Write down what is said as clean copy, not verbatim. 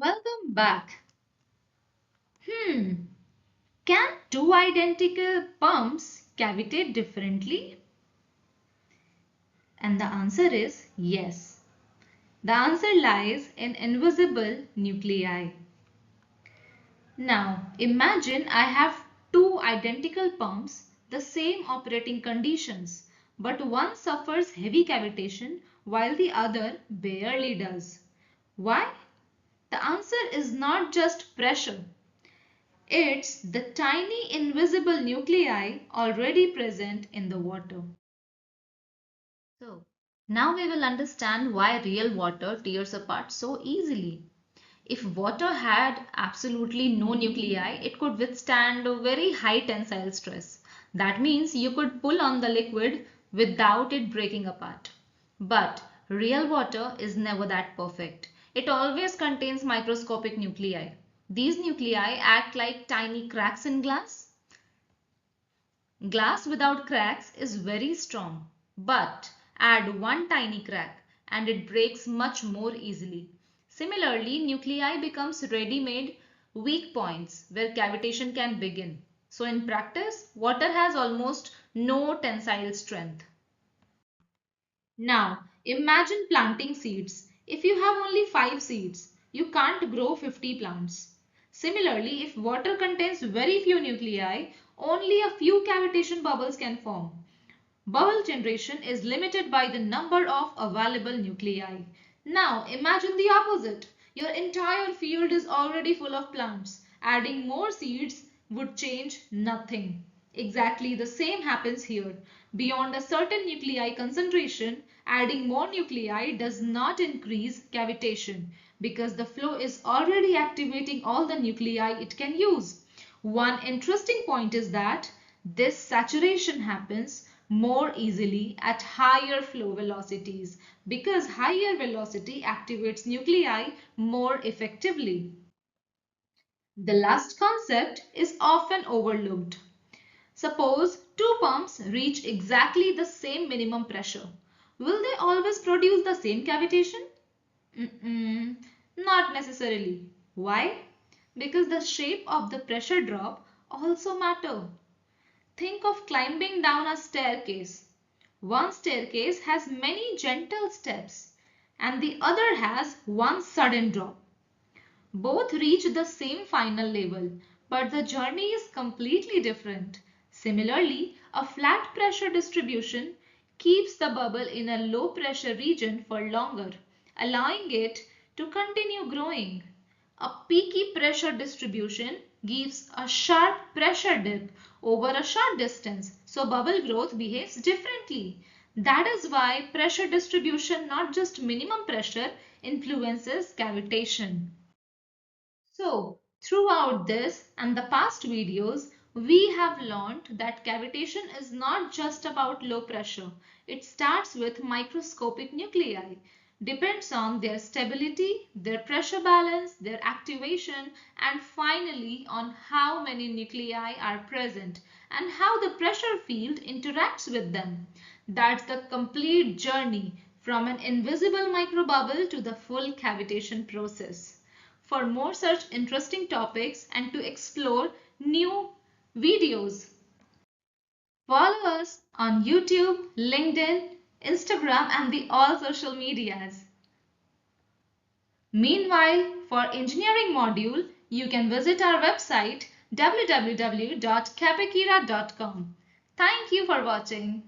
Welcome back. Hmm, can two identical pumps cavitate differently? And the answer is yes. The answer lies in invisible nuclei. Now, imagine I have two identical pumps, the same operating conditions, but one suffers heavy cavitation while the other barely does. Why? The answer is not just pressure. It's the tiny invisible nuclei already present in the water. So, now we will understand why real water tears apart so easily. If water had absolutely no nuclei, it could withstand a very high tensile stress. That means you could pull on the liquid without it breaking apart. But real water is never that perfect. It always contains microscopic nuclei. These nuclei act like tiny cracks in glass. Glass without cracks is very strong, but add one tiny crack and it breaks much more easily. Similarly, nuclei becomes ready-made weak points where cavitation can begin. So in practice, water has almost no tensile strength. Now, imagine planting seeds. If you have only 5 seeds, you can't grow 50 plants. Similarly, if water contains very few nuclei, only a few cavitation bubbles can form. Bubble generation is limited by the number of available nuclei. Now, imagine the opposite. Your entire field is already full of plants. Adding more seeds would change nothing. Exactly the same happens here. Beyond a certain nuclei concentration, adding more nuclei does not increase cavitation because the flow is already activating all the nuclei it can use. One interesting point is that this saturation happens more easily at higher flow velocities because higher velocity activates nuclei more effectively. The last concept is often overlooked. Suppose two pumps reach exactly the same minimum pressure. Will they always produce the same cavitation? Not necessarily. Why? Because the shape of the pressure drop also matter. Think of climbing down a staircase. One staircase has many gentle steps and the other has one sudden drop. Both reach the same final level, but the journey is completely different. Similarly, a flat pressure distribution keeps the bubble in a low pressure region for longer, allowing it to continue growing. A peaky pressure distribution gives a sharp pressure dip over a short distance, so bubble growth behaves differently. That is why pressure distribution, not just minimum pressure, influences cavitation. So, throughout this and the past videos, we have learned that cavitation is not just about low pressure. It starts with microscopic nuclei, depends on their stability, their pressure balance, their activation, and finally on how many nuclei are present and how the pressure field interacts with them. That's the complete journey from an invisible microbubble to the full cavitation process. For more such interesting topics and to explore new videos, follow us on YouTube, LinkedIn, Instagram and the all social medias. Meanwhile, for engineering module, you can visit our website www.capacira.com. Thank you for watching.